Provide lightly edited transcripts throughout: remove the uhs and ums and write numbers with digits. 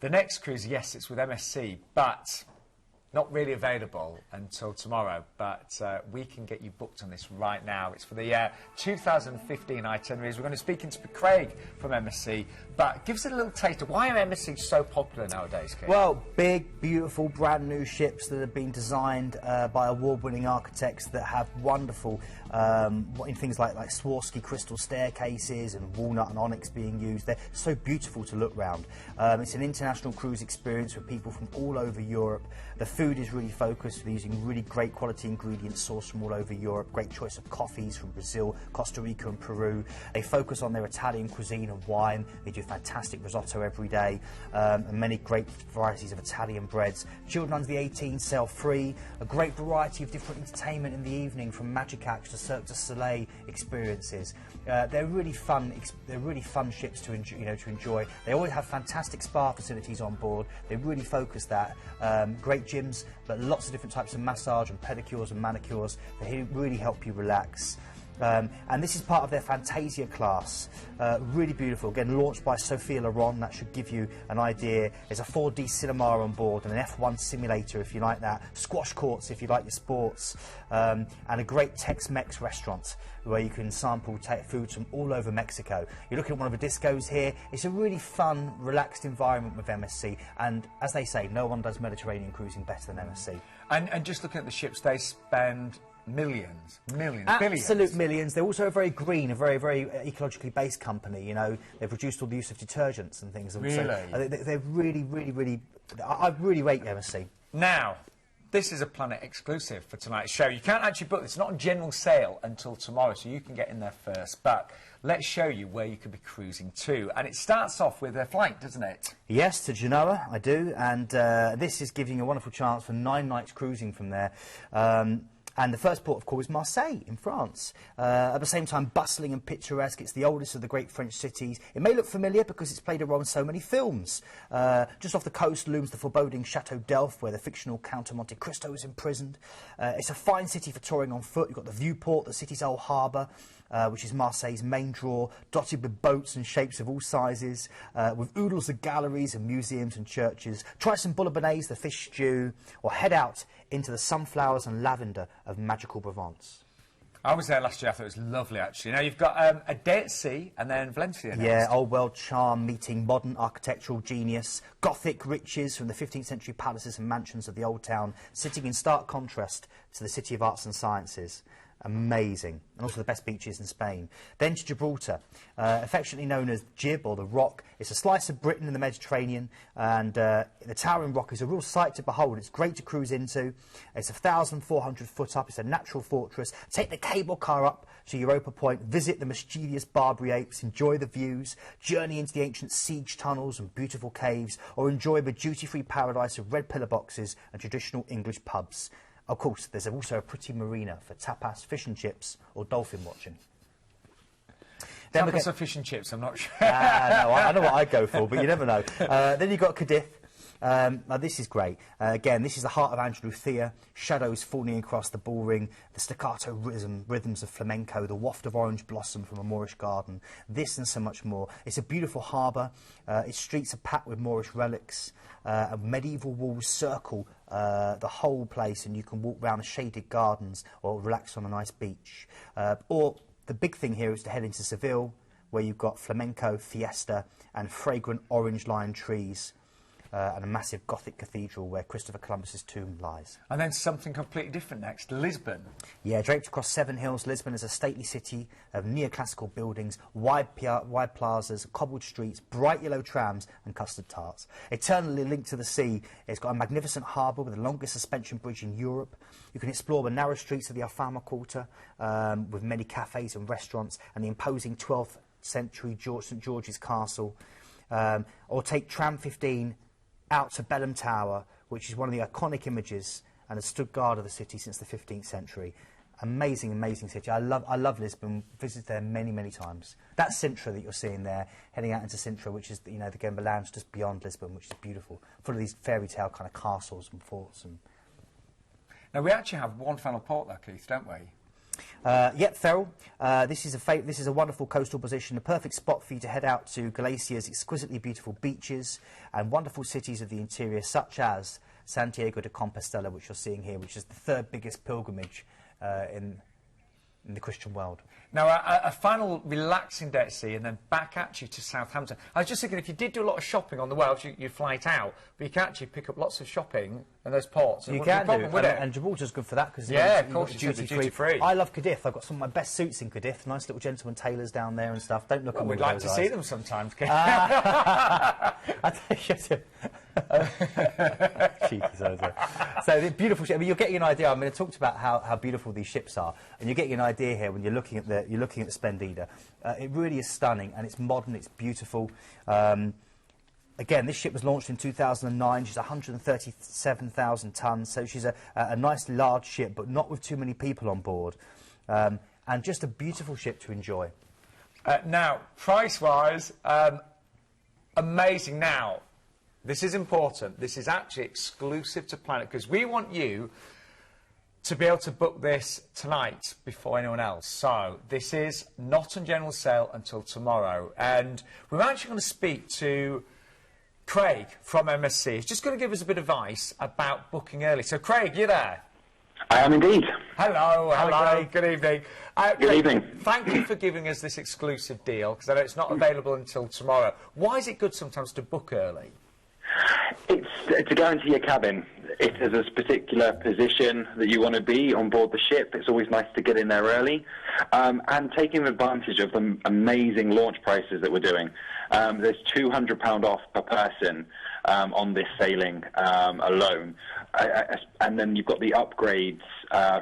The next cruise, yes, it's with MSC, but not really available until tomorrow, but we can get you booked on this right now. It's for the 2015 itineraries. We're going to speak into Craig from MSC, but give us a little taste of why are MSC so popular nowadays, Kate? Well, big, beautiful, brand new ships that have been designed by award-winning architects that have wonderful things like Swarovski crystal staircases and walnut and onyx being used. They're so beautiful to look round. It's an international cruise experience with people from all over Europe. The food is really focused. They're using really great quality ingredients sourced from all over Europe. Great choice of coffees from Brazil, Costa Rica and Peru. They focus on their Italian cuisine and wine. They do fantastic risotto every day, and many great varieties of Italian breads. Children under the 18 sail free. A great variety of different entertainment in the evening, from Magic Acts to Cirque du Soleil experiences. They're really fun. They're really fun ships to enjoy. They always have fantastic spa facilities on board. They really focus that. Great gyms, but lots of different types of massage and pedicures and manicures that really help you relax. And this is part of their Fantasia class. Really beautiful. Again, launched by Sophia Loren. That should give you an idea. There's a 4D cinema on board and an F1 simulator if you like that. Squash courts if you like your sports. And a great Tex-Mex restaurant where you can sample foods from all over Mexico. You're looking at one of the discos here. It's a really fun, relaxed environment with MSC. And as they say, no one does Mediterranean cruising better than MSC. And just looking at the ships, they spend millions, billions. Absolute millions. They're also a very green, a very ecologically based company. You know, they've reduced all the use of detergents and things. Really? So, they're really. I really rate MSC. Now, this is a Planet exclusive for tonight's show. You can't actually book this. It's not on general sale until tomorrow, so you can get in there first. But let's show you where you could be cruising to. And it starts off with a flight, doesn't it? Yes, to Genoa, I do. And this is giving you a wonderful chance for 9 nights cruising from there. And the first port of call is Marseille in France. At the same time, bustling and picturesque. It's the oldest of the great French cities. It may look familiar because it's played a role in so many films. Just off the coast looms the foreboding Chateau d'Elf, where the fictional Count of Monte Cristo is imprisoned. It's a fine city for touring on foot. You've got the viewport, the city's old harbour, which is Marseille's main draw, dotted with boats and shapes of all sizes, with oodles of galleries and museums and churches. Try some bouillabaisse, the fish stew, or head out into the sunflowers and lavender of magical Provence. I was there last year. I thought it was lovely, actually. Now, you've got a day at sea and then Valencia next. Yeah, old world charm meeting modern architectural genius, Gothic riches from the 15th century palaces and mansions of the old town, sitting in stark contrast to the city of arts and sciences. Amazing. And also the best beaches in Spain. Then to Gibraltar, affectionately known as Gib or the Rock. It's a slice of Britain in the Mediterranean, and the towering rock is a real sight to behold. It's great to cruise into. It's 1,400 foot up. It's a natural fortress. Take the cable car up to Europa Point, visit the mischievous Barbary apes, enjoy the views, journey into the ancient siege tunnels and beautiful caves, or enjoy the duty-free paradise of red pillar boxes and traditional English pubs. Of course, there's also a pretty marina for tapas, fish and chips, or dolphin watching. Tapas or fish and chips, I'm not sure. No, I know what I go for, but you never know. Then you've got Cadiz. Now this is great. Again, this is the heart of Andalusia. Shadows falling across the bull ring, the staccato rhythms of flamenco, the waft of orange blossom from a Moorish garden. This and so much more. It's a beautiful harbour. Its streets are packed with Moorish relics. Medieval walls circle the whole place, and you can walk round the shaded gardens or relax on a nice beach. Or the big thing here is to head into Seville, where you've got flamenco, fiesta, and fragrant orange lime trees. And a massive Gothic cathedral where Christopher Columbus's tomb lies. And then something completely different next, Lisbon. Yeah, draped across 7 hills, Lisbon is a stately city of neoclassical buildings, wide plazas, cobbled streets, bright yellow trams and custard tarts. Eternally linked to the sea, it's got a magnificent harbour with the longest suspension bridge in Europe. You can explore the narrow streets of the Alfama Quarter with many cafes and restaurants, and the imposing 12th century St George's Castle. Or take tram 15 out to Belém Tower, which is one of the iconic images and has stood guard of the city since the 15th century. Amazing, amazing city. I love Lisbon. Visited there many times. That's Sintra that you're seeing there, heading out into Sintra, which is the lounge just beyond Lisbon, which is beautiful, full of these fairy tale kind of castles and forts. And now we actually have one final port there, Keith, don't we? Yep, Ferrol. This is a wonderful coastal position, a perfect spot for you to head out to Galicia's exquisitely beautiful beaches and wonderful cities of the interior, such as Santiago de Compostela, which you're seeing here, which is the third biggest pilgrimage in the Christian world. Now, a final relaxing day at sea and then back actually to Southampton. I was just thinking, if you did do a lot of shopping on the way, obviously you fly it out, but you can actually pick up lots of shopping in those ports. You can do, and Gibraltar's good for that because of course, it's duty free. I love Cardiff. I've got some of my best suits in Cardiff. Nice little gentleman tailors down there and stuff. Don't look at me. We'd like to see them sometimes. So the beautiful ship. I mean, you're getting an idea. I mean, I talked about how beautiful these ships are, and you're getting an idea here when you're looking at the Splendida. It really is stunning, and it's modern. It's beautiful. Again, this ship was launched in 2009. She's 137,000 tonnes, so she's a nice large ship, but not with too many people on board, and just a beautiful ship to enjoy. Now, price-wise, amazing. Now, this is important. This is actually exclusive to Planet, because we want you to be able to book this tonight before anyone else. So this is not on general sale until tomorrow. And we're actually going to speak to Craig from MSC. He's just going to give us a bit of advice about booking early. So, Craig, you there? I am indeed. Hello, hello, good evening. Good evening. Thank you for giving us this exclusive deal, because I know it's not available until tomorrow. Why is it good sometimes to book early? It's to guarantee a cabin. If there's a particular position that you want to be on board the ship, it's always nice to get in there early. And taking advantage of the amazing launch prices that we're doing. There's £200 off per person on this sailing alone. And then you've got the upgrades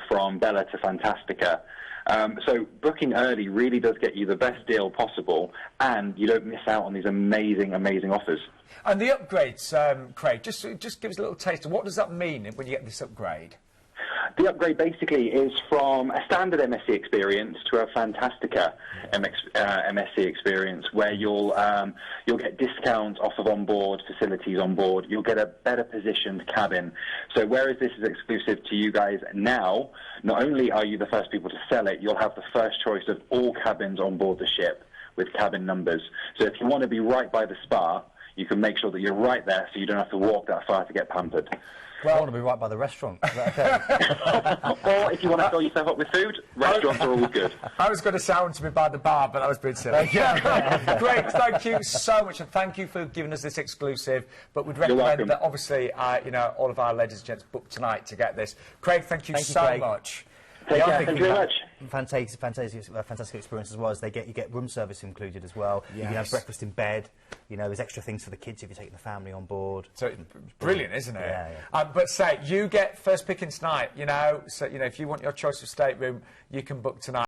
from Bella to Fantastica. So booking early really does get you the best deal possible, and you don't miss out on these amazing, amazing offers. And the upgrades, Craig, just give us a little taste of what does that mean when you get this upgrade? The upgrade basically is from a standard MSC experience to a Fantastica MSC experience, where you'll get discounts off of onboard facilities on board. You'll get a better positioned cabin. So whereas this is exclusive to you guys now, not only are you the first people to sell it, you'll have the first choice of all cabins on board the ship with cabin numbers. So if you want to be right by the spa, you can make sure that you're right there so you don't have to walk that far to get pampered. Well, I want to be right by the restaurant. Is that okay? Or if you want to fill yourself up with food, restaurants are always good. I was going to say I want to be by the bar, but that was a bit silly. Great, thank you so much, and thank you for giving us this exclusive. But we'd recommend that, obviously, you know, all of our ladies and gents book tonight to get this. Craig, thank you so much. Take care. Thank you very much. Fantastic experience as well, as you get room service included as well. Yes. You can have breakfast in bed. You know, there's extra things for the kids if you're taking the family on board. So it's brilliant, isn't it? Yeah. But say you get first pickings tonight. You know, so you know if you want your choice of stateroom, you can book tonight.